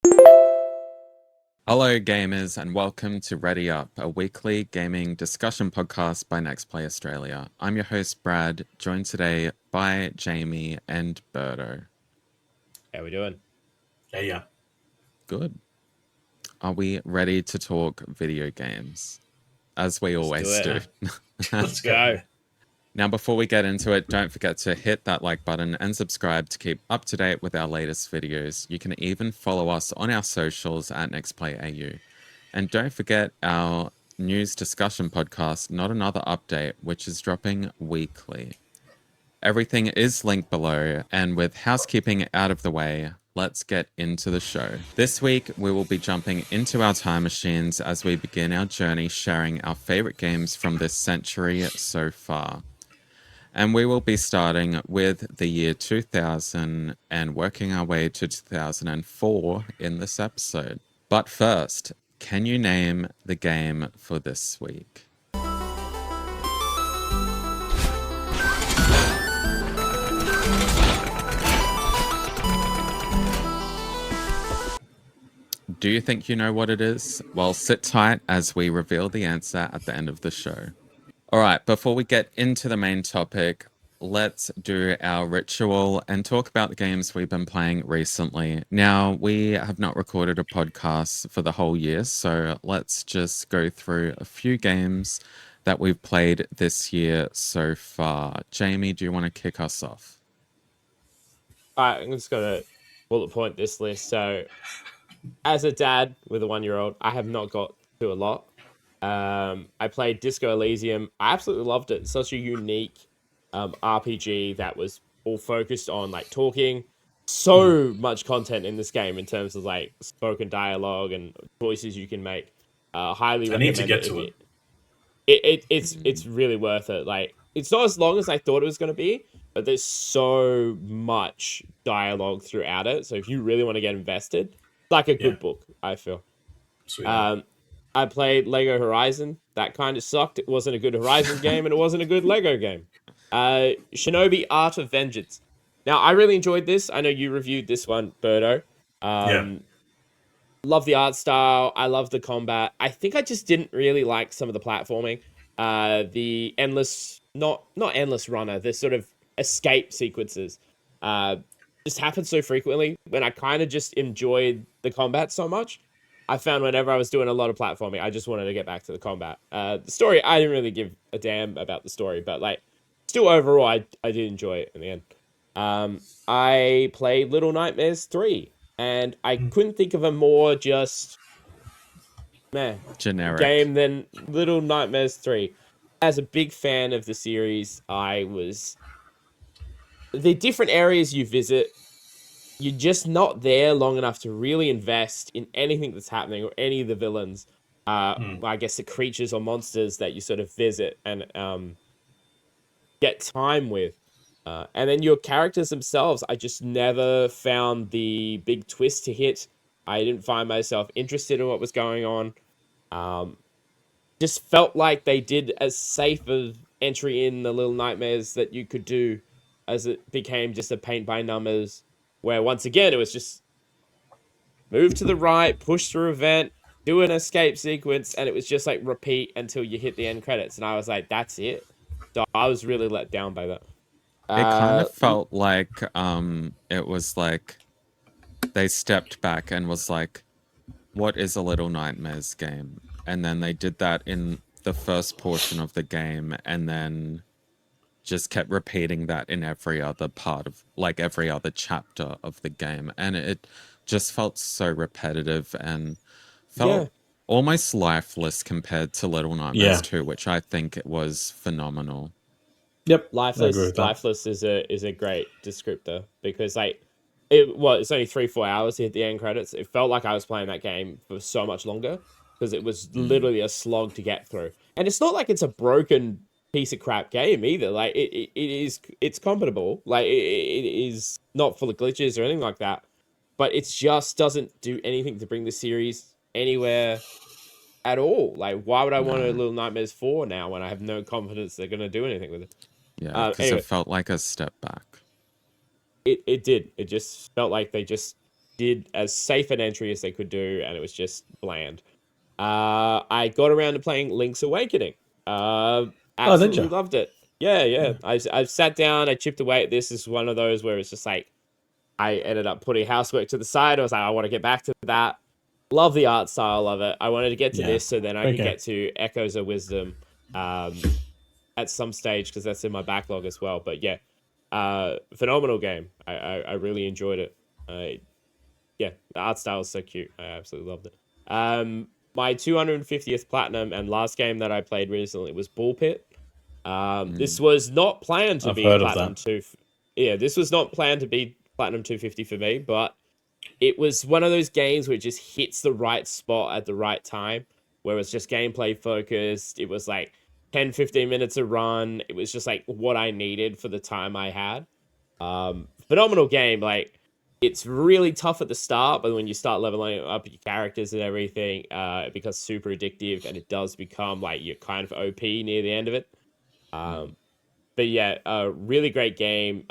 Hello, gamers, and welcome to Ready Up, a weekly gaming discussion podcast by NextPlay Australia. I'm your host, Brad, joined today by Jamie and Berto. How we doing? Yeah. Good. Are we ready to talk video games? As we always do. Let's go. Now, before we get into it, don't forget to hit that like button and subscribe to keep up to date with our latest videos. You can even follow us on our socials at NextPlayAU. And don't forget our news discussion podcast, Not Another Update, which is dropping weekly. Everything is linked below, and with housekeeping out of the way, let's get into the show. This week, we will be jumping into our time machines as we begin our journey sharing our favorite games from this century so far. And we will be starting with the year 2000 and working our way to 2004 in this episode. But first, can you name the game for this week? Do you think you know what it is? Well, sit tight as we reveal the answer at the end of the show. All right, before we get into the main topic, let's do our ritual and talk about the games we've been playing recently. Now, we have not recorded a podcast for the whole year, so let's just go through a few games that we've played this year so far. Jamie, do you want to kick us off? All right, I'm just going to bullet point this list. So, as a dad with a 1-year-old, I have not got to a lot. I played Disco Elysium. I absolutely loved it. Such a unique RPG that was all focused on like talking. So much content in this game in terms of like spoken dialogue and choices you can make. Highly recommend need to get to it. It's really worth it. Like it's not as long as I thought it was going to be, but there's so much dialogue throughout it. So if you really want to get invested, it's like a good book, I feel. Sweet. I played Lego Horizon. That kind of sucked. It wasn't a good Horizon game, and it wasn't a good Lego game. Shinobi Art of Vengeance. Now, I really enjoyed this. I know you reviewed this one, Birdo. Love the art style. I love the combat. I think I just didn't really like some of the platforming. The endless, not endless runner, the sort of escape sequences just happen so frequently when I kind of just enjoyed the combat so much. I found whenever I was doing a lot of platforming, I just wanted to get back to the combat. The story, I didn't really give a damn about the story, but like, still overall, I did enjoy it in the end. I played Little Nightmares 3, and I couldn't think of a more just generic game than Little Nightmares 3. As a big fan of the series, the different areas you visit, you're just not there long enough to really invest in anything that's happening or any of the villains. I guess the creatures or monsters that you sort of visit and get time with. And then your characters themselves, I just never found the big twist to hit. I didn't find myself interested in what was going on. Just felt like they did as safe of entry in the Little Nightmares that you could do as it became just a paint by numbers, where once again, it was just move to the right, push through a vent, do an escape sequence, and it was just like repeat until you hit the end credits. And I was like, that's it. So I was really let down by that. It kind of felt like it was like they stepped back and was like, what is a Little Nightmares game? And then they did that in the first portion of the game and then just kept repeating that in every other part of, like, every other chapter of the game. And it just felt so repetitive and felt almost lifeless compared to Little Nightmares 2, which I think it was phenomenal. Yep, lifeless is a great descriptor because like it's only 3-4 hours to hit the end credits. It felt like I was playing that game for so much longer because it was literally a slog to get through. And it's not like it's a broken piece of crap game either. Like it's compatible. Like it is not full of glitches or anything like that. But it just doesn't do anything to bring the series anywhere at all. Like, why would I want a Little Nightmares 4 now when I have no confidence they're going to do anything with it? Yeah, because it felt like a step back. It did. It just felt like they just did as safe an entry as they could do, and it was just bland. I got around to playing Link's Awakening. Oh, did Absolutely you? loved it. Yeah. I've sat down, I chipped away at this. This is one of those where it's just like I ended up putting housework to the side. I was like, I want to get back to that. Love the art style of it. I wanted to get to this so then I could get to Echoes of Wisdom at some stage because that's in my backlog as well. But yeah, phenomenal game. I really enjoyed it. Yeah, the art style is so cute. I absolutely loved it. My 250th platinum and last game that I played recently was Bull Pit. This was not planned to I've be heard of platinum that. Yeah, this was not planned to be platinum 250 for me, but it was one of those games where it just hits the right spot at the right time, where it's just gameplay focused. It was like 10, 15 minutes a run. It was just like what I needed for the time I had. Phenomenal game. Like, it's really tough at the start, but when you start leveling up your characters and everything, it becomes super addictive, and it does become like you're kind of OP near the end of it. But yeah, really great game.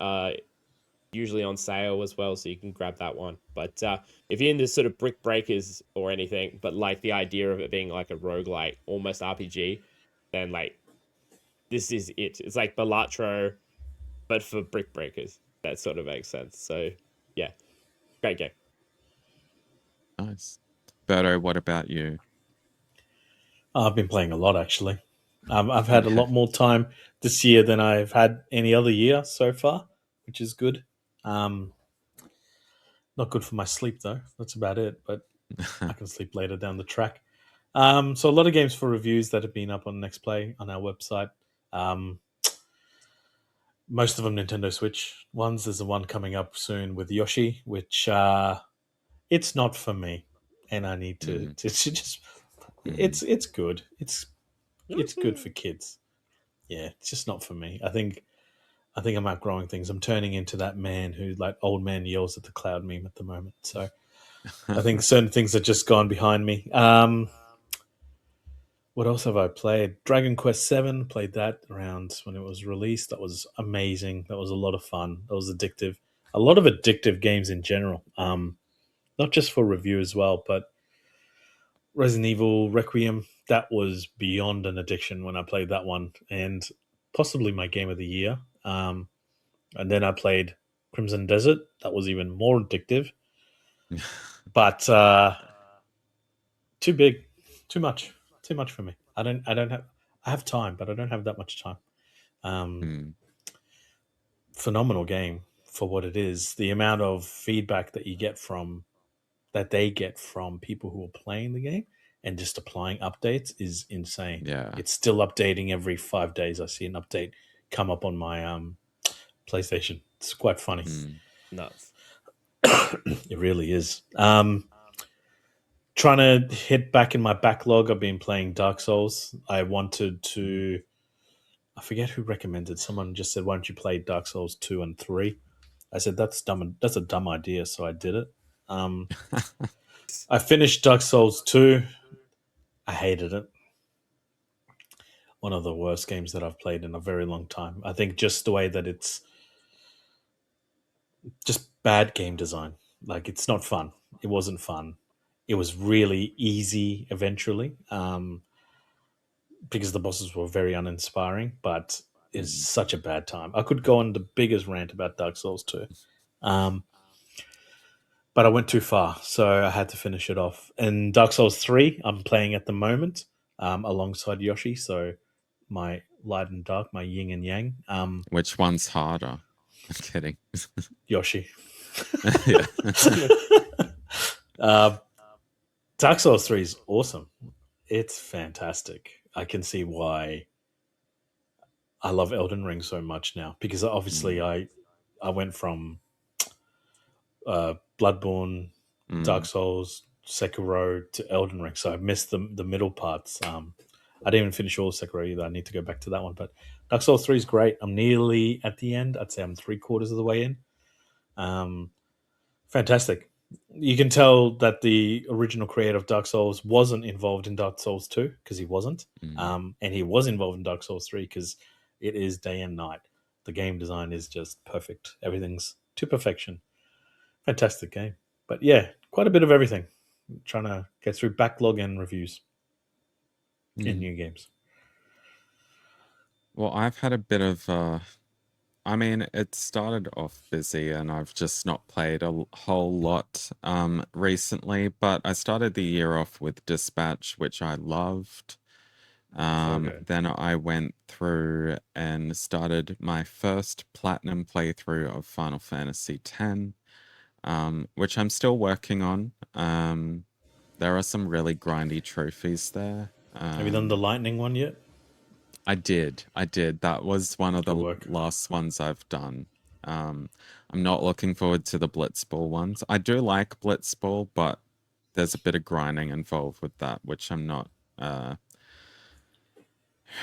Usually on sale as well, so you can grab that one. But if you're into sort of brick breakers or anything, but like the idea of it being like a roguelike, almost RPG, then like this is it. It's like Balatro, but for brick breakers. That sort of makes sense. So yeah, great game. Nice. Berto, what about you? I've been playing a lot, actually. I've had a Yeah. lot more time this year than I've had any other year so far, which is good. Um, Not good for my sleep, though. That's about it, but I can sleep later down the track. So a lot of games for reviews that have been up on NextPlay on our website. Um, most of them Nintendo Switch ones. There's a one coming up soon with Yoshi, which it's not for me, and I need to, Mm, to just. mm. It's good. It's good for kids. Yeah, it's just not for me. I think I'm outgrowing things. I'm turning into that man who like old man yells at the cloud meme at the moment. So I think certain things have just gone behind me. What else have I played? Dragon Quest Seven. Played that around when it was released. That was amazing. That was a lot of fun. That was addictive. A lot of addictive games in general. Not just for review as well, but Resident Evil Requiem. That was beyond an addiction when I played that one, and possibly my game of the year. And then I played Crimson Desert. That was even more addictive, but too big, too much for me. I don't have. I have time, but I don't have that much time. Um, Mm, Phenomenal game for what it is. The amount of feedback that you get from that they get from people who are playing the game and just applying updates is insane. yeah. It's still updating every 5 days. I see an update come up on my PlayStation. It's quite funny. Mm. Nuts. It really is. Trying to hit back in my backlog. I've been playing Dark Souls. I wanted to. I forget who recommended. Someone just said, "Why don't you play Dark Souls 2 and 3?" I said, "That's dumb. That's a dumb idea." So I did it. I finished Dark Souls 2. I hated it. One of the worst games that I've played in a very long time. I think just the way that it's just bad game design. Like it's not fun. It wasn't fun. It was really easy eventually. Because the bosses were very uninspiring, but it's Mm. such a bad time. I could go on the biggest rant about Dark Souls 2. Um, but I went too far, so I had to finish it off. And Dark Souls 3, I'm playing at the moment alongside Yoshi, so my light and dark, my yin and yang. Which one's harder? I'm kidding. Yoshi. Yeah. uh, Dark Souls 3 is awesome. It's fantastic. I can see why I love Elden Ring so much now because obviously Mm, I went from Bloodborne, Dark mm. Souls, Sekiro to Elden Ring, so I missed the middle parts. I didn't even finish all of Sekiro either. I need to go back to that one, but Dark Souls 3 is great. I'm nearly at the end. I'd say I'm three-quarters of the way in. Fantastic. You can tell that the original creator of Dark Souls wasn't involved in Dark Souls 2 because he wasn't. Mm. And he was involved in Dark Souls 3 because it is day and night. The game design is just perfect. Everything's to perfection. Fantastic game. But yeah, quite a bit of everything. Trying to get through backlog and reviews in Mm. new games. Well, I've had a bit of I mean, it started off busy and I've just not played a whole lot recently, but I started the year off with Dispatch, which I loved. So good. Then I went through and started my first platinum playthrough of Final Fantasy X, which I'm still working on. There are some really grindy trophies there. Have you done the lightning one yet? I did. I did. That was one of Good the work. last ones I've done. Um, I'm not looking forward to the Blitzball ones. I do like Blitzball, but there's a bit of grinding involved with that, which I'm not uh,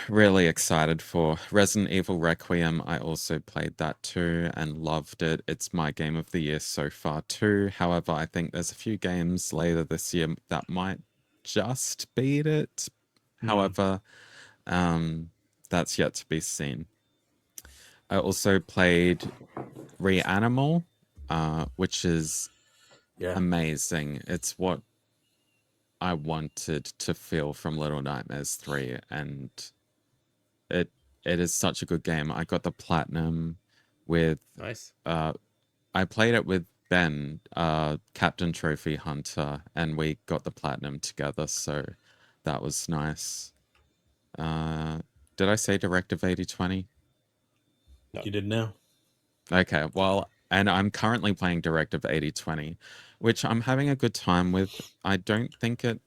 really excited for. Resident Evil Requiem, I also played that too and loved it. It's my game of the year so far too. However, I think there's a few games later this year that might just beat it. Mm, However, um, that's yet to be seen. I also played Reanimal, which is yeah. amazing. It's what I wanted to feel from Little Nightmares 3, and it it is such a good game. I got the platinum with Nice. uh I played it with Ben, Captain Trophy Hunter, and we got the platinum together, so that was nice. Uh did I say Directive 8020? No. You did now. Okay, well, and I'm currently playing Directive 8020, which I'm having a good time with. I don't think it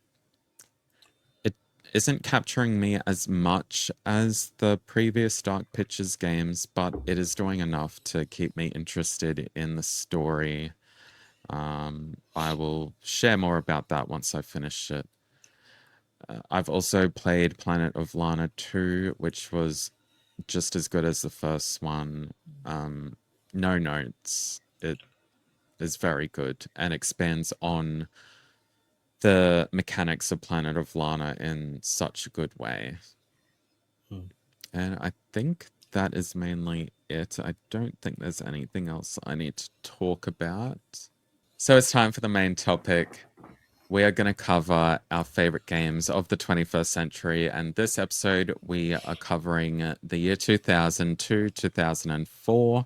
isn't capturing me as much as the previous Dark Pictures games, but it is doing enough to keep me interested in the story. I will share more about that once I finish it. I've also played Planet of Lana 2, which was just as good as the first one. No notes. It is very good and expands on the mechanics of Planet of Lana in such a good way. Mm. And I think that is mainly it. I don't think there's anything else I need to talk about. So it's time for the main topic. We are going to cover our favorite games of the 21st century. And this episode, we are covering the year 2000 to 2004.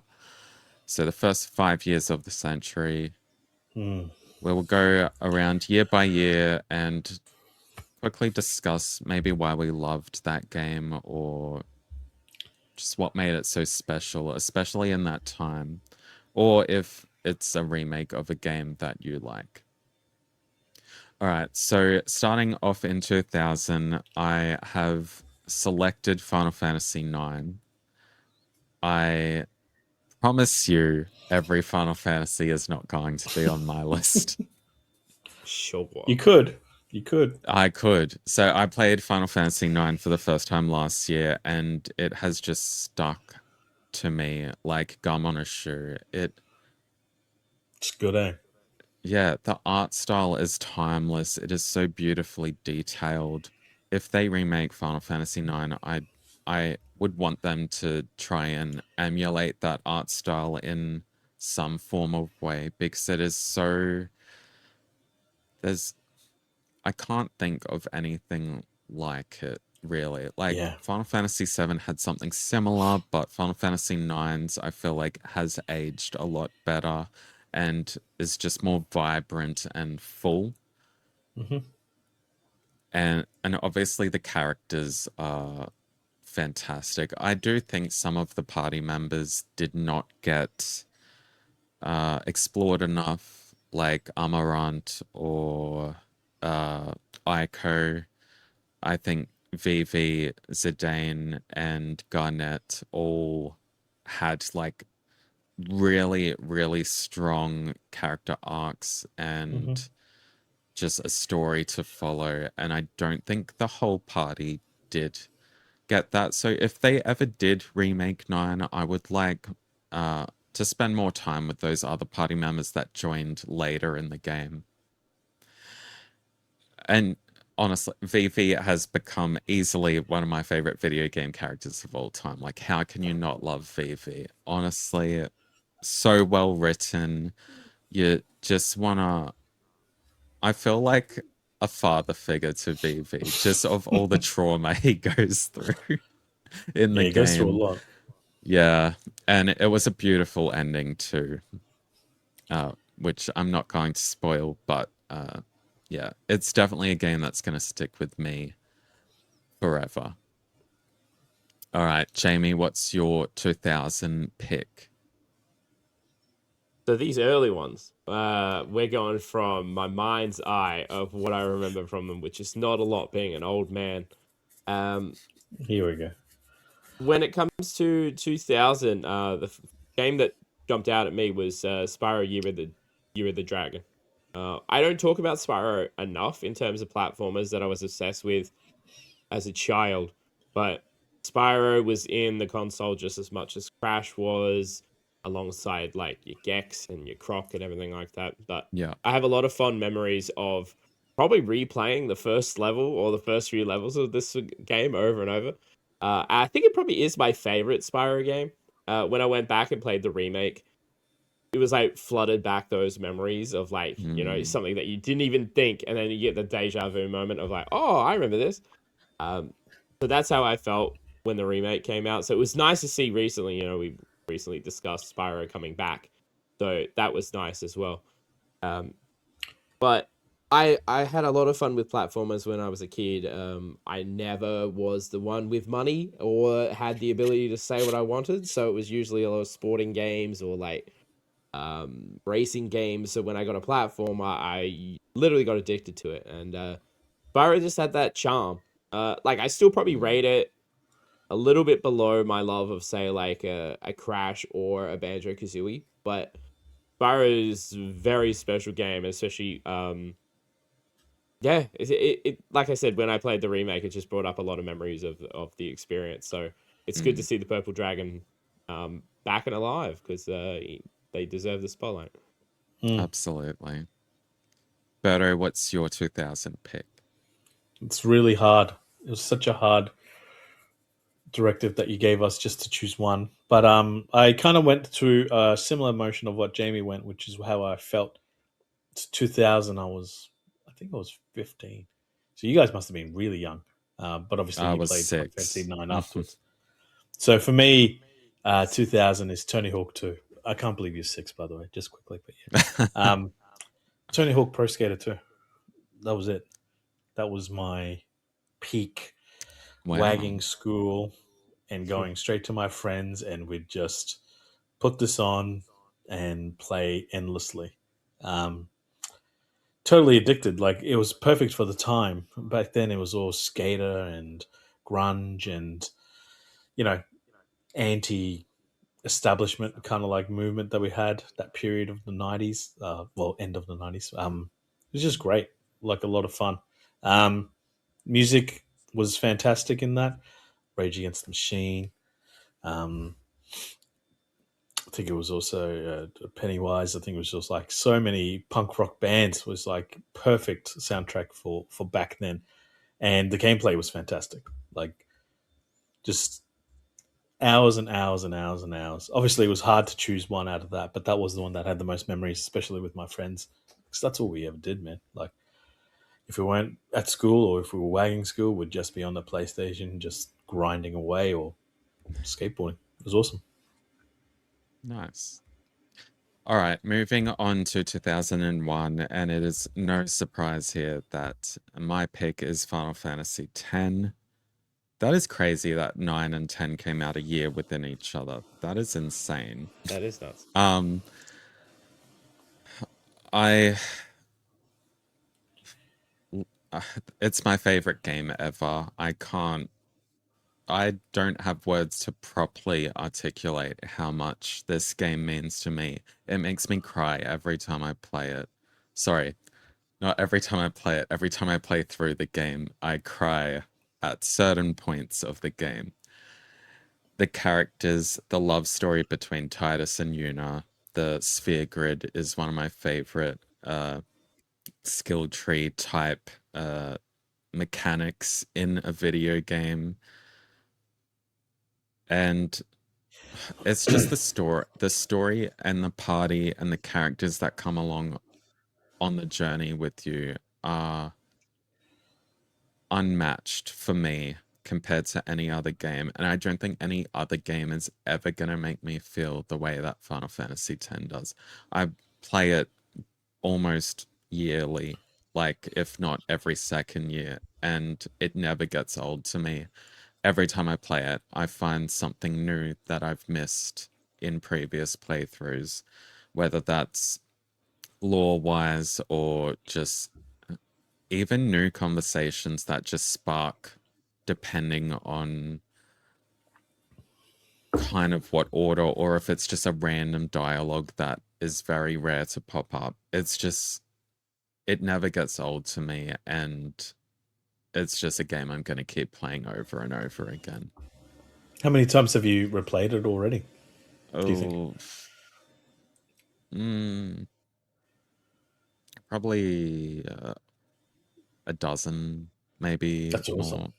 So the first 5 years of the century. Mm. Where we'll go around year by year and quickly discuss maybe why we loved that game or just what made it so special, especially in that time, or if it's a remake of a game that you like. All right, so starting off in 2000, I have selected Final Fantasy IX. I promise you, every Final Fantasy is not going to be on my list. Sure. You could. You could. I could. So I played Final Fantasy IX for the first time last year, and it has just stuck to me like gum on a shoe. It's good, eh? Yeah, the art style is timeless. It is so beautifully detailed. If they remake Final Fantasy IX, I would want them to try and emulate that art style in some form of way because it is so. There's I can't think of anything like it, really. Like, Yeah. Final Fantasy VII had something similar, but Final Fantasy IX's, I feel like, has aged a lot better and is just more vibrant and full. Hmm. And obviously the characters are fantastic. I do think some of the party members did not get explored enough, like Amarant or Aiko. I think Vivi, Zidane, and Garnett all had like really, really strong character arcs Hmm. and just a story to follow. And I don't think the whole party did get that. So if they ever did remake Nine, I would like to spend more time with those other party members that joined later in the game. And honestly, Vivi has become easily one of my favorite video game characters of all time. Like, how can you not love Vivi? Honestly, so well written. you just wanna. I feel like a father figure to VV, just of all the trauma he goes through in the Yeah, it goes through a game. lot. Yeah, and it was a beautiful ending too, which I'm not going to spoil, but yeah, it's definitely a game that's going to stick with me forever. All right, Jamie, what's your 2000 pick? So these early ones, we're going from my mind's eye of what I remember from them, which is not a lot, being an old man. Um, Here we go. when it comes to 2000, game that jumped out at me was Spyro Year of the Dragon. I don't talk about Spyro enough in terms of platformers that I was obsessed with as a child, but Spyro was in the console just as much as Crash was, alongside like your Gex and your Croc and everything like that. But Yeah. I have a lot of fond memories of probably replaying the first level or the first few levels of this game over and over. I think it probably is my favorite Spyro game. When I went back and played the remake, it was like flooded back those memories of like, Mm, something that you didn't even think, and then you get the deja vu moment of like, oh, I remember this. Um, so that's how I felt when the remake came out. So it was nice to see recently. We recently discussed Spyro coming back, so that was nice as well. Um, but I had a lot of fun with platformers when I was a kid. I never was the one with money or had the ability to say what I wanted, so it was usually a lot of sporting games or like racing games. So when I got a platform, I literally got addicted to it, and Spyro just had that charm. Like I still probably mm, rate it a little bit below my love of say like a Crash or a Banjo Kazooie, but Spyro is a very special game, especially yeah, like I said, when I played the remake, it just brought up a lot of memories of the experience. So it's good to mm, see the Purple Dragon back and alive, because they deserve the spotlight. Mm. absolutely. Berto, what's your 2000 pick? It's really hard. It was such a hard directive that you gave us just to choose one. But I kind of went through a similar motion of what Jamie went, which is how I felt. It's 2000. I think I was 15. So you guys must have been really young. But obviously I you was played Final Fantasy 6. 9 afterwards. So for me, 2000 is Tony Hawk 2. I can't believe you're 6, by the way, just quickly. But yeah. Tony Hawk Pro Skater 2. That was it. That was my peak, Wow. wagging school and going straight to my friends, and we'd just put this on and play endlessly. Um, totally addicted. Like it was perfect for the time. Back then, it was all skater and grunge and you know anti establishment kind of like movement that we had that period of the 90s, well, end of the 90s. It was just great, like a lot of fun. um, Music was fantastic in that. Rage Against the Machine. um, I think it was also Pennywise. I think it was just like so many punk rock bands. Was like perfect soundtrack for back then, and the gameplay was fantastic. Like just hours and hours and hours and hours. Obviously, it was hard to choose one out of that, but that was the one that had the most memories, especially with my friends, because that's all we ever did, man. Like if we weren't at school or if we were wagging school, we'd just be on the PlayStation, just grinding away or skateboarding. It was awesome. Nice. All right, moving on to 2001, and it is no surprise here that my pick is Final Fantasy X. That is crazy that 9 and 10 came out a year within each other. That is insane. That is nuts. Um, I it's my favorite game ever. I don't have words to properly articulate how much this game means to me. It makes me cry every time I play it. Sorry, not every time I play it. Every time I play through the game, I cry at certain points of the game. The characters, the love story between Titus and Yuna, the sphere grid is one of my favorite skill tree type mechanics in a video game. And It's just the story and the party and the characters that come along on the journey with you are unmatched for me compared to any other game. And I don't think any other game is ever going to make me feel the way that Final Fantasy X does. I play it almost yearly, like if not every second year, and it never gets old to me. Every time I play it, I find something new that I've missed in previous playthroughs, whether that's lore wise or just even new conversations that just spark depending on kind of what order, or if it's just a random dialogue that is very rare to pop up. It's just, it never gets old to me, and it's just a game I'm going to keep playing over and over again. How many times have you replayed it already? Do you think? Oh, probably a dozen, maybe That's awesome. more.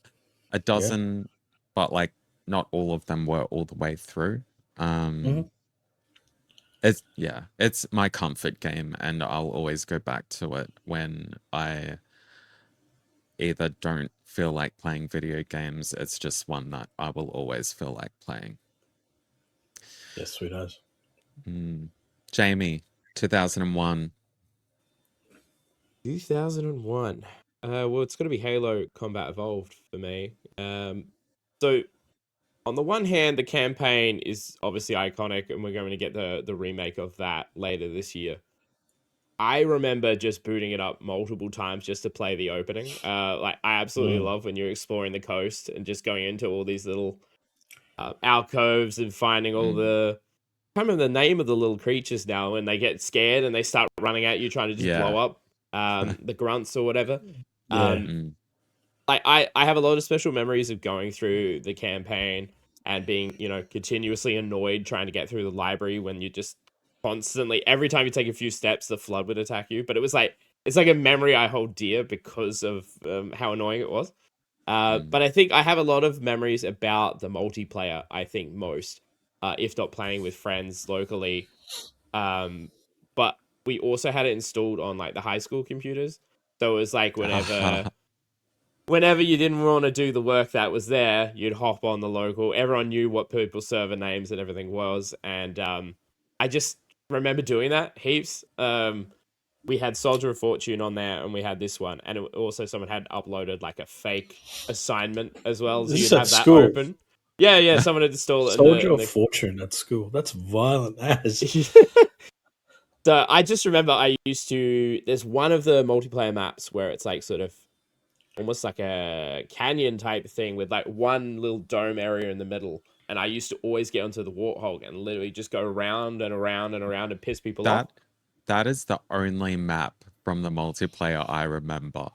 A Yeah. dozen, but like not all of them were all the way through. Mhm. It's my comfort game, and I'll always go back to it when I either don't feel like playing video games. It's just one that I will always feel like playing. Yes, sweet as. Jamie, 2001. 2001. Well, it's going to be Halo Combat Evolved for me. So on the one hand, the campaign is obviously iconic, and we're going to get the remake of that later this year. I remember just booting it up multiple times just to play the opening. Like I absolutely love when you're exploring the coast and just going into all these little alcoves and finding all the. I can't remember the name of the little creatures now when they get scared and they start running at you trying to just blow Yeah. up the grunts or whatever. Yeah. I have a lot of special memories of going through the campaign and being, continuously annoyed trying to get through the library when you just constantly, every time you take a few steps, the flood would attack you. But it's like a memory I hold dear because of how annoying it was. But I think I have a lot of memories about the multiplayer, I think most, if not playing with friends locally. But we also had it installed on like the high school computers. So it was like whenever you didn't want to do the work that was there, you'd hop on the local. Everyone knew what people's server names and everything was, and I just remember doing that heaps. We had Soldier of Fortune on there, and we had this one, and also someone had uploaded like a fake assignment as well, so This you'd is at have that school. open. Yeah, someone had installed it in Soldier in of Fortune at school. That's violent as. So I just remember I used to. There's one of the multiplayer maps where it's like sort of almost like a canyon type thing with like one little dome area in the middle. And I used to always get onto the warthog and literally just go around and around and around and piss people off. That is the only map from the multiplayer I remember.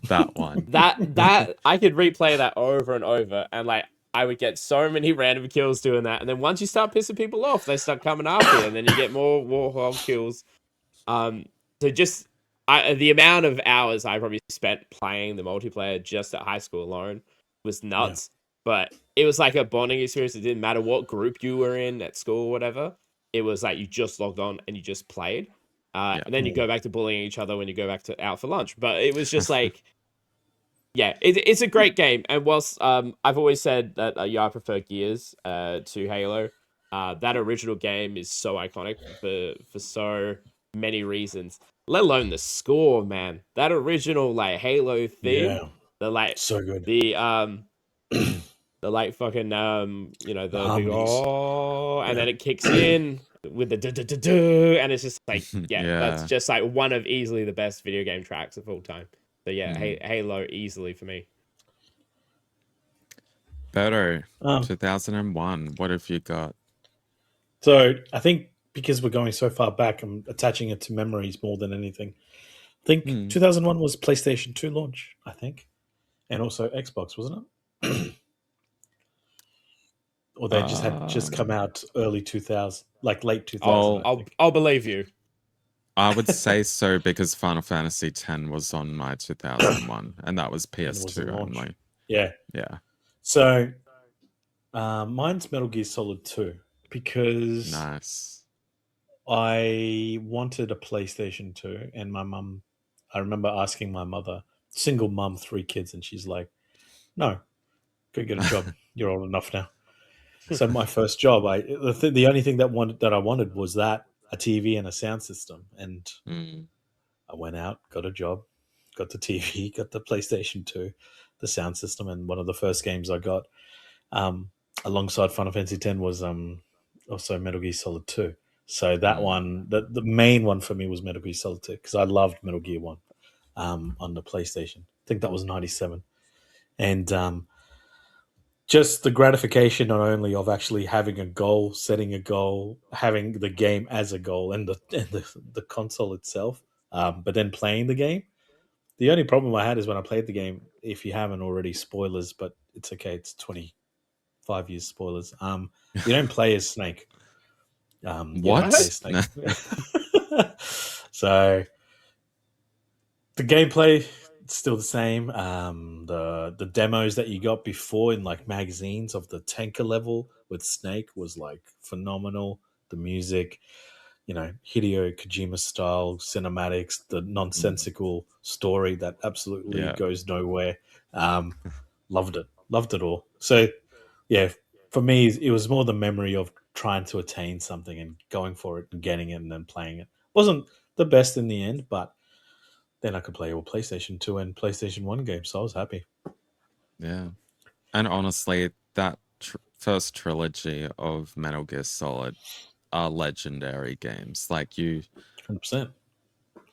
That one. That I could replay that over and over, and like I would get so many random kills doing that. And then once you start pissing people off, they start coming after you, and then you get more warthog kills. Um, so just the amount of hours I probably spent playing the multiplayer just at high school alone was Yeah. nuts. But it was like a bonding experience. It didn't matter what group you were in at school or whatever. It was like you just logged on and you just played. Yeah. And then you go back to bullying each other when you go back to out for lunch. But it was just like, yeah, it's a great game. And whilst I've always said that I prefer Gears to Halo, that original game is so iconic for so many reasons. Let alone the score, man. That original like Halo theme, Yeah. the like So good. the like fucking The the big harmonies. and Yeah. then it kicks in with the do, and it's just like yeah, that's Yeah. just like one of easily the best video game tracks of all time. So yeah, Mm. Halo easily for me. Beto, Um, 2001. What have you got? so I think because we're going so far back, I'm attaching it to memories more than anything. I think Mm. 2001 was PlayStation 2 launch, I think, and also Xbox, wasn't it? Or they just had just come out early 2000, like late 2000, I think. I'll believe you. I would say so because Final Fantasy X was on my 2001, and that was And it was the PS2 launch. only. Yeah. Yeah. So mine's Metal Gear Solid 2. because Nice. I wanted a PlayStation 2, and my mum, I remember asking my mother, single mum, 3 kids, and she's like, "No, go get a job. You're old enough now." So my first job, the only thing that I wanted was that a TV and a sound system, and Mm, I went out, got a job, got the TV, got the PlayStation 2, the sound system, and one of the first games I got um, alongside Final Fantasy X was also Metal Gear Solid 2. So that mm. one, the main one for me was Metal Gear Solid 2 because I loved Metal Gear 1 on the PlayStation. I think that was 97. And just the gratification not only of actually having a goal, setting a goal, having the game as a goal, and the console itself, but then playing the game. The only problem I had is when I played the game. If you haven't already, spoilers, but it's okay. It's 25 years spoilers. You don't play as Snake. You don't play What? as Snake. So the gameplay still the same. The demos that you got before in like magazines of the tanker level with Snake was like phenomenal. The music, Hideo Kojima style cinematics, the Mm, nonsensical story that absolutely yeah. goes nowhere. Um, loved it all. So yeah, for me, it was more the memory of trying to attain something and going for it and getting it and then playing it. Wasn't the best in the end, but then I could play all PlayStation 2 and PlayStation 1 games, so I was happy. Yeah. And honestly, that first trilogy of Metal Gear Solid are legendary games. Like $100%.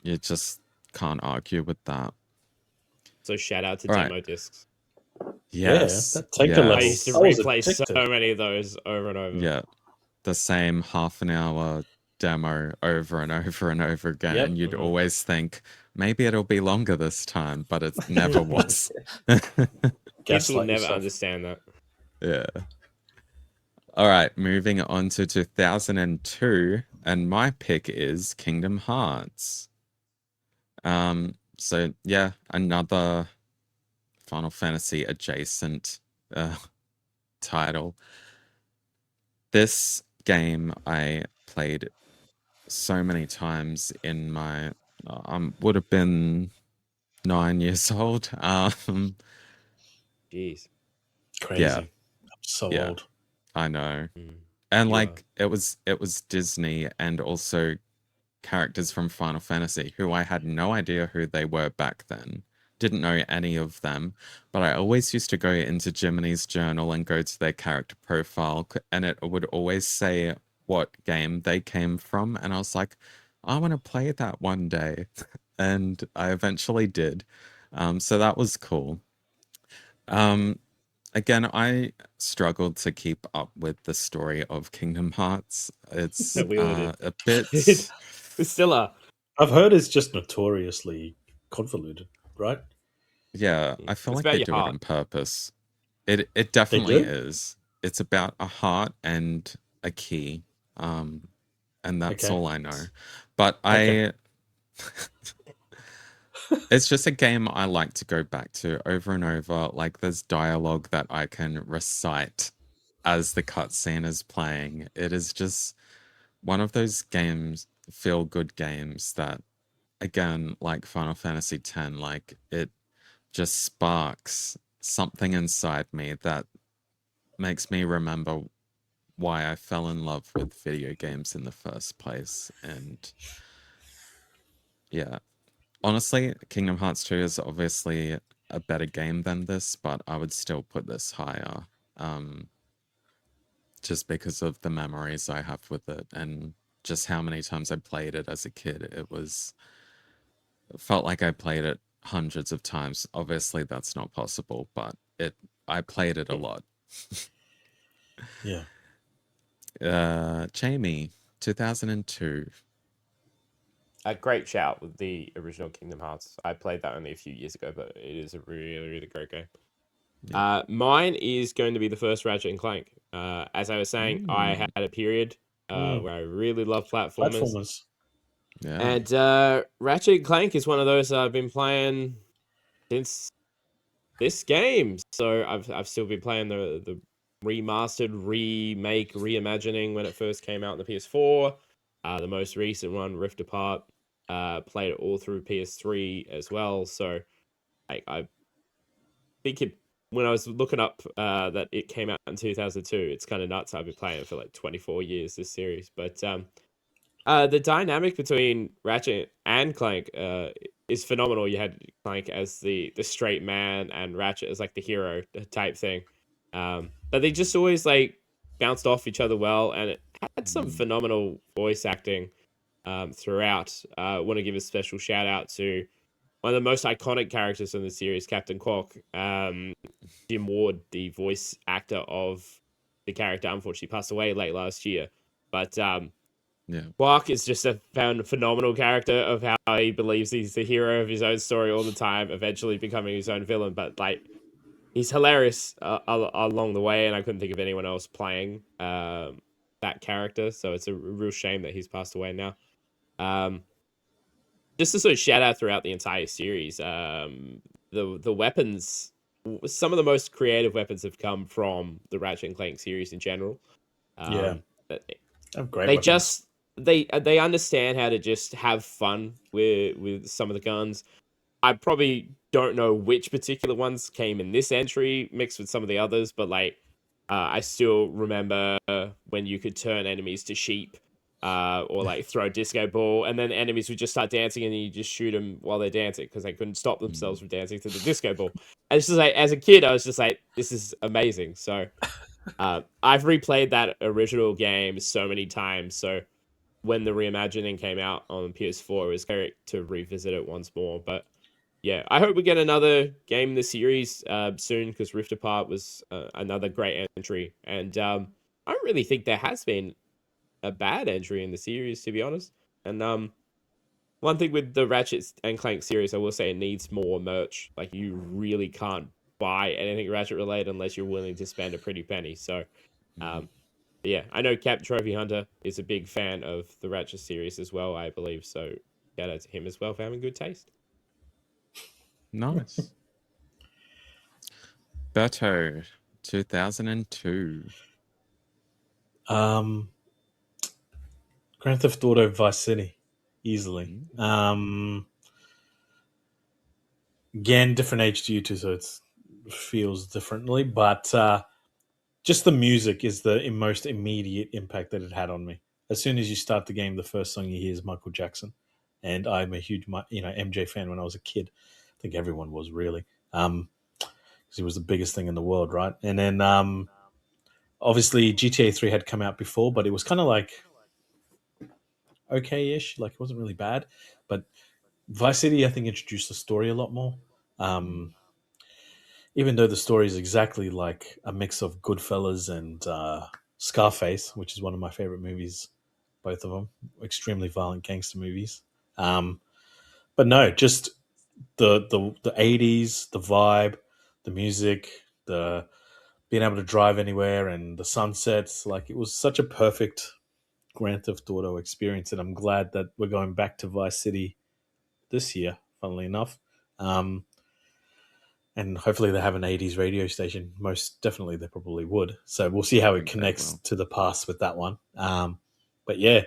you just can't argue with that. So shout out to All right. demo discs. Yeah, Yes. that tanker I level, used to Yes. I was replay so addicted. many of those over and over. Yeah. The same half an hour demo over and over and over again. Yep. And you'd Mhm. always think, maybe it'll be longer this time, but it never was. Kids will Gaslight never yourself. understand that. Yeah. All right, moving on to 2002, and my pick is Kingdom Hearts. So yeah, another Final Fantasy adjacent title. This game I played so many times in my would have been 9 years old. Jeez. Yeah, Crazy. I'm so yeah, old. I know. Mm. And You are. like it was Disney and also characters from Final Fantasy who I had no idea who they were back then. Didn't know any of them, but I always used to go into Jiminy's journal and go to their character profile, and it would always say what game they came from. And I was like, I want to play that one day. And I eventually did. So that was cool. Um, Again, I struggled to keep up with the story of Kingdom Hearts. It's We all did. a bit. We still are. I've heard it's just notoriously convoluted, right? Yeah, I feel It's like about they your do it heart. on purpose. It They definitely do? is. It's about a heart and a key. Um, and that's Okay. all I know. But Okay. it's just a game I like to go back to over and over. Like there's dialogue that I can recite as the cutscene is playing. It is just one of those games, feel good games that again, like Final Fantasy X, like it just sparks something inside me that makes me remember why I fell in love with video games in the first place. And yeah, honestly, Kingdom Hearts 2 is obviously a better game than this, but I would still put this higher. Um, just because of the memories I have with it and just how many times I played it as a kid. It felt like I played it hundreds of times. Obviously, that's not possible, but I played it a lot. Yeah. Jamie, 2002. A great shout with the original Kingdom Hearts. I played that only a few years ago, but it is a really, really great game. Yeah. Mine is going to be the first Ratchet and Clank. As I was saying, I Mm, had a period Mm. where I really loved platformers, Platformers. yeah. and Ratchet and Clank is one of those I've been playing since this game. So I've still been playing the remastered, remake, reimagining when it first came out on the PS4. The most recent one, Rift Apart, played it all through PS3 as well. So I think when I was looking up that it came out in 2002, it's kind of nuts. I've been playing it for like 24 years, this series. But the dynamic between Ratchet and Clank is phenomenal. You had Clank as the straight man and Ratchet as like the hero type thing. But they just always like bounced off each other well, and it had some phenomenal voice acting throughout. I want to give a special shout out to one of the most iconic characters in the series, Captain Quark. Jim Ward, the voice actor of the character, unfortunately passed away late last year. But Yeah. Quark is just a phenomenal character of how he believes he's the hero of his own story all the time, eventually becoming his own villain. But like, he's hilarious along the way, and I couldn't think of anyone else playing that character. So it's a real shame that he's passed away now. Just to sort of shout out throughout the entire series, the weapons, some of the most creative weapons have come from the Ratchet and Clank series in general. Yeah, great They weapons. just they understand how to just have fun with some of the guns. I probably don't know which particular ones came in this entry mixed with some of the others, but like I still remember when you could turn enemies to sheep, or like throw a disco ball, and then enemies would just start dancing, and you just shoot them while they're dancing because they couldn't stop themselves from dancing to the disco ball. And it's just like, as a kid, I was just like, this is amazing. So I've replayed that original game so many times. So when the reimagining came out on PS4, it was great to revisit it once more. But yeah, I hope we get another game in the series soon, because Rift Apart was another great entry. And I don't really think there has been a bad entry in the series, to be honest. And one thing with the Ratchet and Clank series, I will say it needs more merch. Like, you really can't buy anything Ratchet related unless you're willing to spend a pretty penny. So, yeah, I know Cap Trophy Hunter is a big fan of the Ratchet series as well, I believe. So, shout out to him as well for having good taste. Nice. Berto, 2002. Grand Theft Auto Vice City, easily. Again, different age to you too, so it feels differently. But just the music is the most immediate impact that it had on me. As soon as you start the game, the first song you hear is Michael Jackson, and I'm a huge MJ fan when I was a kid. I think everyone was, really, because he was the biggest thing in the world, right? And then obviously GTA 3 had come out before, but it was kind of like okay-ish, like it wasn't really bad. But Vice City, I think, introduced the story a lot more. Even though the story is exactly like a mix of Goodfellas and Scarface, which is one of my favorite movies, both of them, extremely violent gangster movies. But no, just the 80s, the vibe, the music, the being able to drive anywhere, and the sunsets. Like, it was such a perfect Grand Theft Auto experience, and I'm glad that we're going back to Vice City this year, funnily enough. And hopefully they have an 80s radio station. Most definitely they probably would. So we'll see how it connects to the past with that one. But yeah,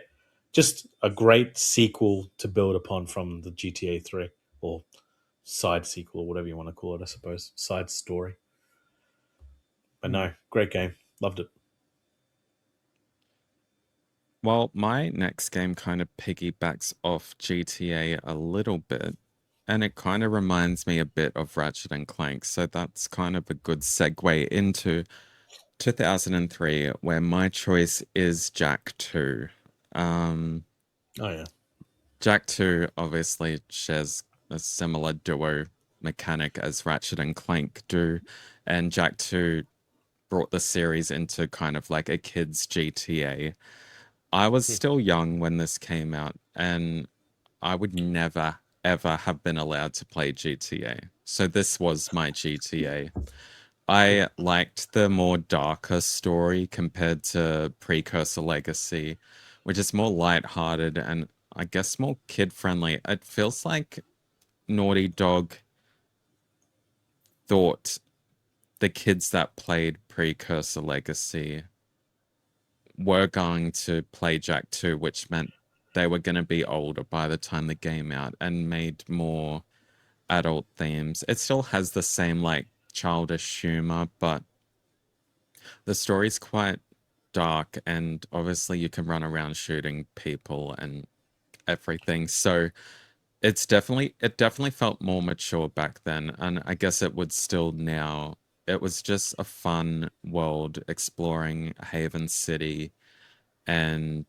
just a great sequel to build upon from the GTA 3, or side sequel, or whatever you want to call it, I suppose. Side story. But no, great game. Loved it. Well, my next game kind of piggybacks off GTA a little bit, and it kind of reminds me a bit of Ratchet and Clank. So that's kind of a good segue into 2003, where my choice is Jak 2. Oh, yeah. Jak 2 obviously shares a similar duo mechanic as Ratchet and Clank do, and Jak 2 brought the series into kind of like a kid's GTA. I was still young when this came out, and I would never, ever have been allowed to play GTA. So this was my GTA. I liked the more darker story compared to Precursor Legacy, which is more lighthearted and I guess more kid-friendly. It feels like Naughty Dog thought the kids that played Precursor Legacy were going to play Jack 2, which meant they were going to be older by the time the game out and made more adult themes. It still has the same like childish humor, but the story's quite dark, and obviously you can run around shooting people and everything. So it definitely felt more mature back then, and I guess it would still now. It was just a fun world exploring Haven City and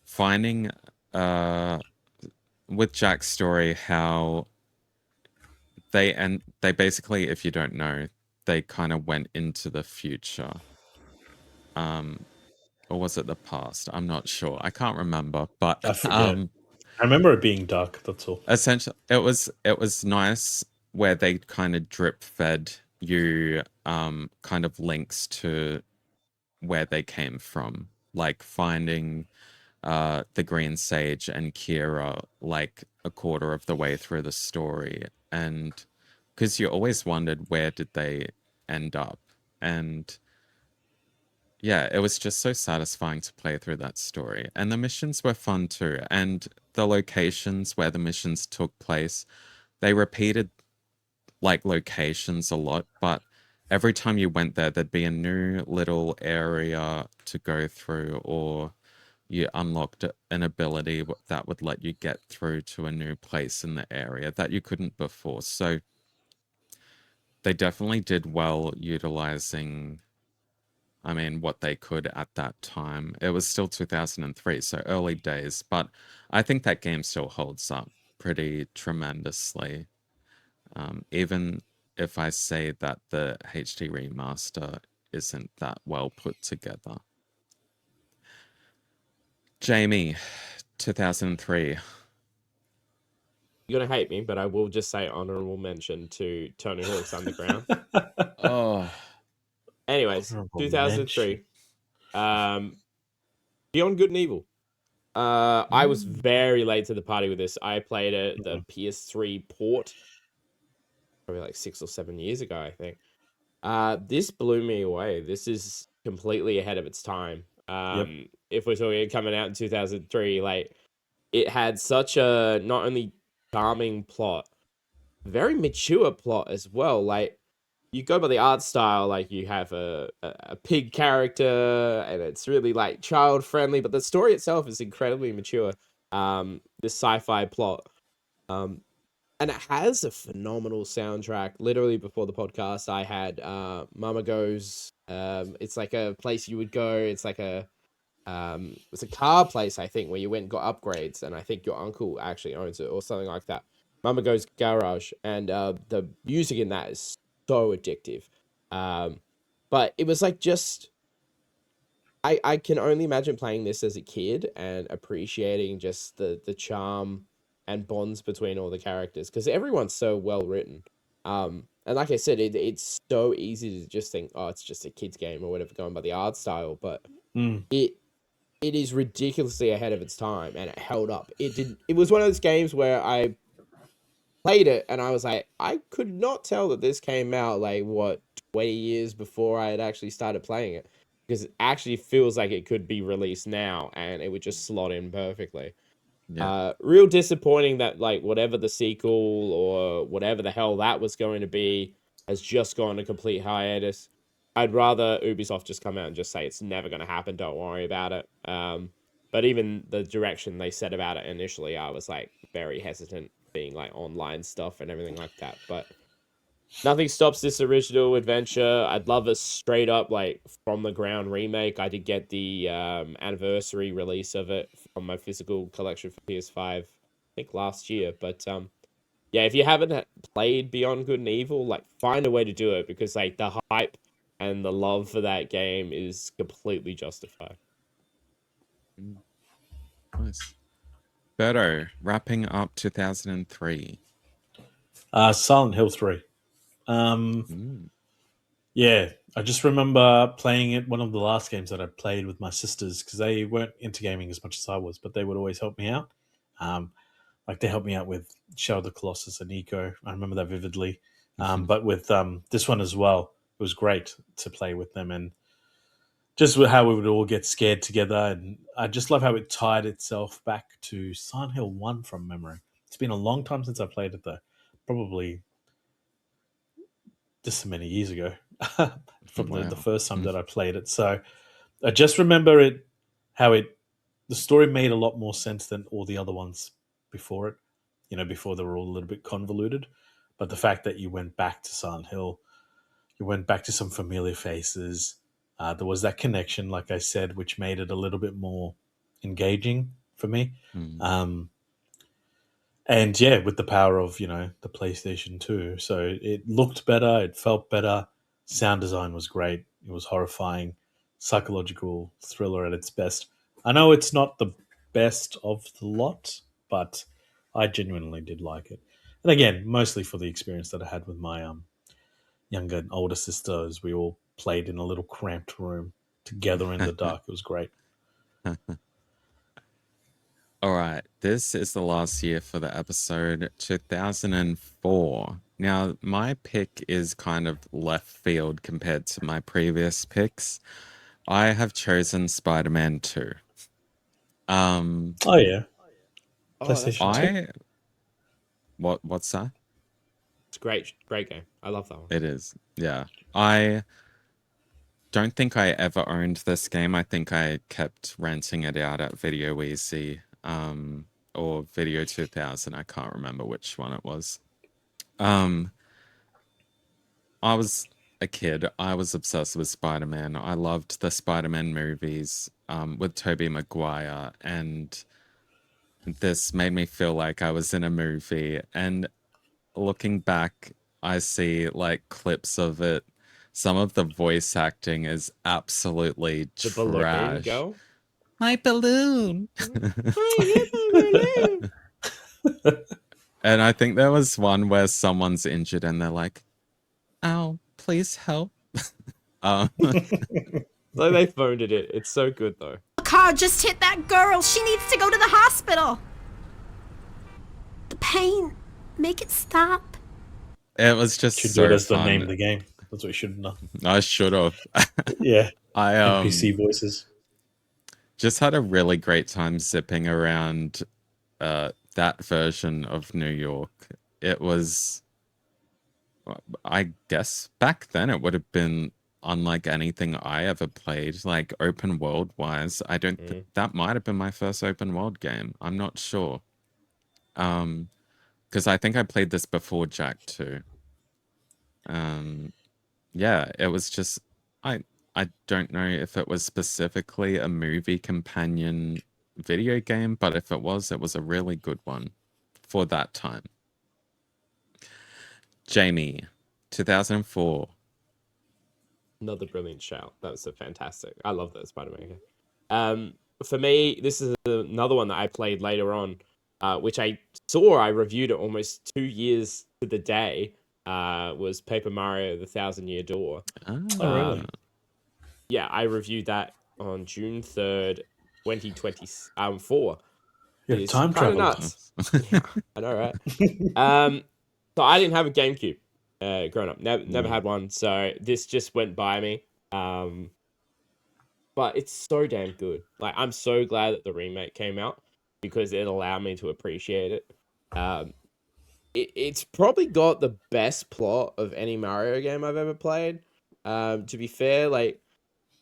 finding with Jack's story how they basically, if you don't know, they kind of went into the future. Or was it the past? I'm not sure. I can't remember, but I forget. I remember it being dark. That's all. essentially it was nice where they kind of drip fed you kind of links to where they came from, like finding the Green Sage and Kira like a quarter of the way through the story, and because you always wondered where did they end up, and yeah, it was just so satisfying to play through that story. And the missions were fun too. And the locations where the missions took place, they repeated like locations a lot, but every time you went there, there'd be a new little area to go through, or you unlocked an ability that would let you get through to a new place in the area that you couldn't before. So they definitely did well utilizing, I mean, what they could at that time. It was still 2003, so early days, but I think that game still holds up pretty tremendously. Even if I say that the HD remaster isn't that well put together. Jamie, 2003. You're gonna hate me, but I will just say honorable mention to Tony Hawk's Underground. Oh, Anyways, Honorable 2003. Beyond Good and Evil. I was very late to the party with this. I played it the PS3 port probably like 6 or 7 years ago, I think. This blew me away. This is completely ahead of its time. Yep. If we're talking coming out in 2003, like it had such a not only charming plot, very mature plot as well. Like you go by the art style, like you have a pig character, and it's really like child friendly, but the story itself is incredibly mature. This sci-fi plot, and it has a phenomenal soundtrack. Literally before the podcast, I had Mama Goes. It's like a place you would go. It's like it's a car place, I think, where you went and got upgrades, and I think your uncle actually owns it or something like that. Mama Goes Garage, and the music in that is so addictive. But it was like just I can only imagine playing this as a kid and appreciating just the charm and bonds between all the characters because everyone's so well written. And like I said, it's so easy to just think, oh, it's just a kids game or whatever, going by the art style, but it it is ridiculously ahead of its time and it held up. It was one of those games where I played it and I was like, I could not tell that this came out like what 20 years before I had actually started playing it because it actually feels like it could be released now and it would just slot in perfectly. yeah. Real disappointing that like whatever the sequel or whatever the hell that was going to be has just gone to complete hiatus. I'd rather Ubisoft just come out and just say it's never going to happen. Don't worry about it. But even the direction they said about it initially, I was like very hesitant, being like online stuff and everything like that. But nothing stops this original adventure. I'd love a straight up like from the ground remake. I did get the anniversary release of it from my physical collection for PS5, I think last year. But yeah, if you haven't played Beyond Good and Evil, like find a way to do it because like the hype and the love for that game is completely justified. Nice. Berto, wrapping up 2003. Silent Hill 3. Yeah, I just remember playing it, one of the last games that I played with my sisters because they weren't into gaming as much as I was, but they would always help me out. Like they helped me out with Shadow of the Colossus and Eco. I remember that vividly. But with this one as well, it was great to play with them, and just how we would all get scared together. And I just love how it tied itself back to Silent Hill 1 from memory. It's been a long time since I played it, though. Probably just so many years ago from the Wow. first time that I played it. So I just remember it, how the story made a lot more sense than all the other ones before it, before they were all a little bit convoluted. But the fact that you went back to Silent Hill, you went back to some familiar faces. There was that connection, like I said, which made it a little bit more engaging for me. Mm. And yeah, with the power of the PlayStation 2, so it looked better, it felt better. Sound design was great. It was horrifying, psychological thriller at its best. I know it's not the best of the lot, but I genuinely did like it. And again, mostly for the experience that I had with my younger and older sisters. We all played in a little cramped room together in the dark. It was great. All right, this is the last year for the episode, 2004. Now, my pick is kind of left field compared to my previous picks. I have chosen Spider-Man 2. Oh yeah, Oh, that's PlayStation 2. fun. I what's that? It's great, great game. I love that one. It is. Yeah. I don't think I ever owned this game. I think I kept renting it out at Video Easy, or Video 2000. I can't remember which one it was. Um, I was a kid. I was obsessed with Spider-Man. I loved the Spider-Man movies, with Tobey Maguire, and this made me feel like I was in a movie. And looking back, I see like clips of it. Some of the voice acting is absolutely The balloon trash. girl. My balloon. I get my balloon. And I think there was one where someone's injured and they're like, "Oh, please help." Um, Like they phoned it. It's so good though. A car just hit that girl. She needs to go to the hospital. The pain. Make it stop. it was just Should do it so as the name of fun. the game. That's what we should have done. I should have. Yeah, I NPC voices. just had a really great time zipping around that version of New York. It was, I guess back then it would have been unlike anything I ever played, like open world wise. I don't that might have been my first open world game. I'm not sure. Because I think I played this before Jack too. Yeah, it was just I I don't know if it was specifically a movie companion video game, but if it was a really good one for that time. Jamie, 2004. Another brilliant shout. That was so fantastic. I love that Spider-Man game. For me, this is another one that I played later on, which I reviewed it almost 2 years to the day. Was Paper Mario: The Thousand Year Door. Oh really? Yeah, I reviewed that on June 3rd, 2024. You had It's time kind of travel. nuts. Yeah, I know, right? So I didn't have a GameCube growing up. Never had one. So this just went by me. But it's so damn good. Like I'm so glad that the remake came out because it allowed me to appreciate it. It's probably got the best plot of any Mario game I've ever played. To be fair, like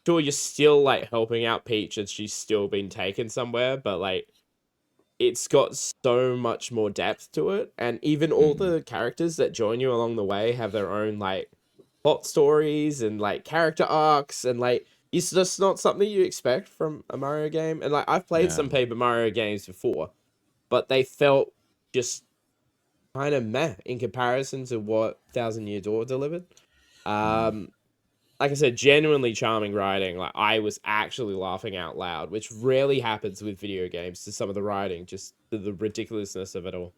sure you're still like helping out Peach and she's still been taken somewhere, but like it's got so much more depth to it, and even all the characters that join you along the way have their own like plot stories and like character arcs, and like it's just not something you expect from a Mario game. And like I've played Yeah. some Paper Mario games before, but they felt just kind of meh in comparison to what Thousand Year Door delivered. Like I said, genuinely charming writing. Like I was actually laughing out loud, which rarely happens with video games. To some of the writing, just the ridiculousness of it all.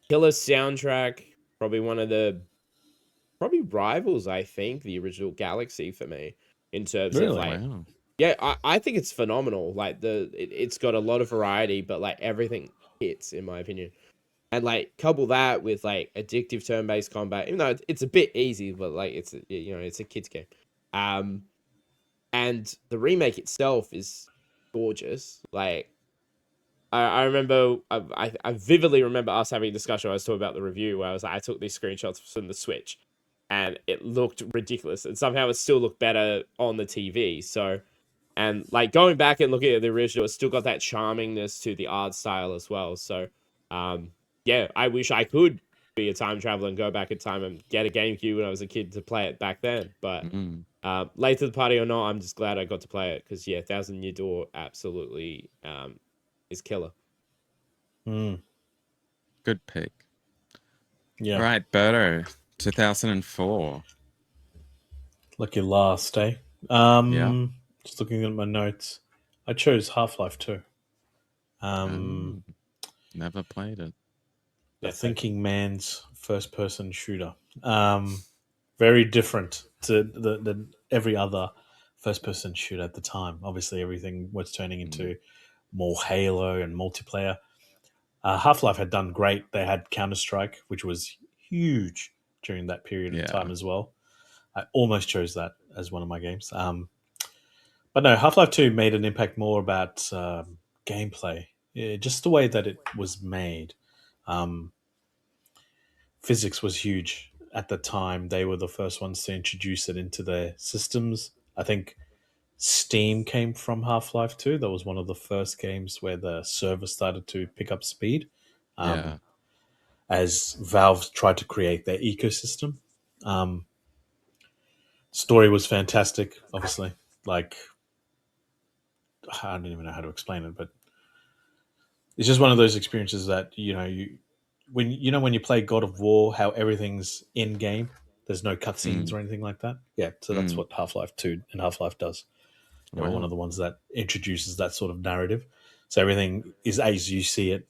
Killer soundtrack, probably one of the rivals. I think the original Galaxy for me in terms of Really? like, Wow. yeah, I think it's phenomenal. Like it's got a lot of variety, but like everything hits, in my opinion. And like couple that with like addictive turn-based combat, even though it's a bit easy, but like it's it's a kids game. And the remake itself is gorgeous. Like I remember, I vividly remember us having a discussion. I was talking about the review where I was like, I took these screenshots from the Switch, and it looked ridiculous, and somehow it still looked better on the TV. So, and like going back and looking at the original, it's still got that charmingness to the art style as well. So, yeah, I wish I could be a time traveler and go back in time and get a GameCube when I was a kid to play it back then. But late to the party or not, I'm just glad I got to play it because yeah, Thousand Year Door absolutely is killer. Good pick. Yeah. Right, Berto, 2004. Lucky last, eh? Yeah. Just looking at my notes. I chose Half-Life 2. Never played it. The thinking man's first-person shooter. Very different to than every other first-person shooter at the time. Obviously, everything was turning into more Halo and multiplayer. Half-Life had done great. They had Counter-Strike, which was huge during that period of time as well. I almost chose that as one of my games. But no, Half-Life 2 made an impact more about gameplay. Yeah, just the way that it was made. Physics was huge at the time. They were the first ones to introduce it into their systems. I think Steam came from Half-Life 2. That was one of the first games where the server started to pick up speed. As Valve tried to create their ecosystem. Story was fantastic, obviously. Like, I don't even know how to explain it, but it's just one of those experiences that, when you play God of War, how everything's in game, there's no cutscenes or anything like that. Yeah, so that's what Half-Life 2 and Half-Life does. They were one of the ones that introduces that sort of narrative. So everything is as you see it.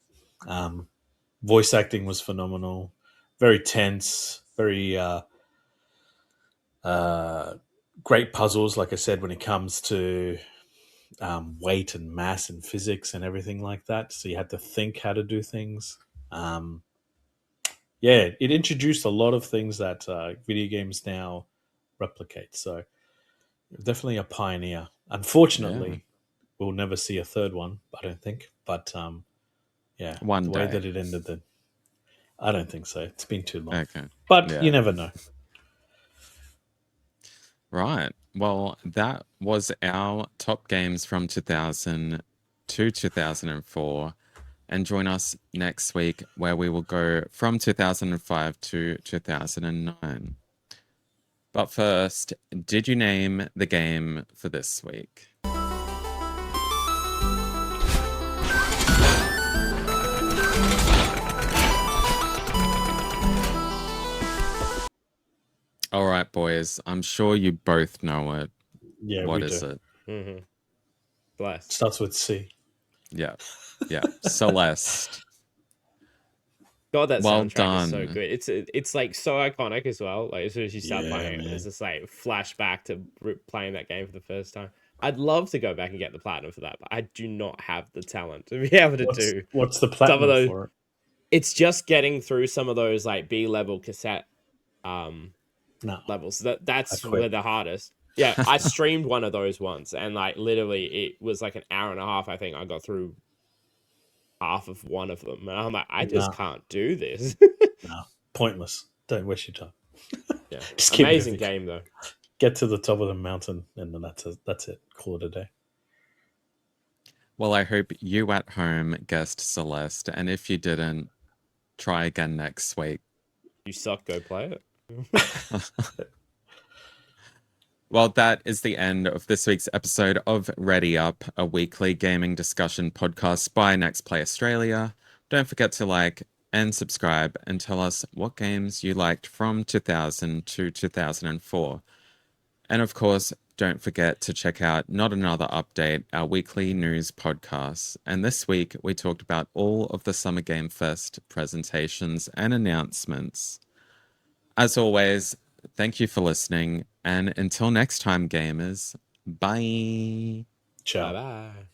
Voice acting was phenomenal, very tense, very great puzzles. Like I said, when it comes to weight and mass and physics and everything like that, so you had to think how to do things. Yeah, it introduced a lot of things that video games now replicate. So definitely a pioneer. Unfortunately, we'll never see a third one, I don't think. But yeah, One the way day. that it ended, I don't think so. It's been too long. Okay. But you never know. Right. Well, that was our top games from 2000 to 2004. And join us next week where we will go from 2005 to 2009. But first, did you name the game for this week? All right, boys. I'm sure you both know it. Yeah, what we is do. it? Bless. Starts with C. Yeah. Celeste. God, that Well soundtrack is so done. good. It's like so iconic as well. Like as soon as you start Yeah, playing it, man. it's just like flashback to playing that game for the first time. I'd love to go back and get the platinum for that, but I do not have the talent to be able to do What's the some of platinum those. for it? It's just getting through some of those like B level cassette No. levels. That's I where quit. the hardest. Yeah, I streamed one of those once, and like literally, it was like an hour and a half. I think I got through half of one of them, and I'm like, I just can't do this. No. Pointless. Don't waste your time. Yeah, Just keep amazing moving. game though. Get to the top of the mountain, and then that's it. Call it a day. Well, I hope you at home guessed Celeste, and if you didn't, try again next week. You suck, go play it. Well, that is the end of this week's episode of Ready Up, a weekly gaming discussion podcast by NextPlay Australia. Don't forget to like and subscribe and tell us what games you liked from 2000 to 2004. And of course, don't forget to check out Not Another Update, our weekly news podcast. And this week, we talked about all of the Summer Game Fest presentations and announcements. As always, thank you for listening. And until next time, gamers, bye. Ciao. Bye bye.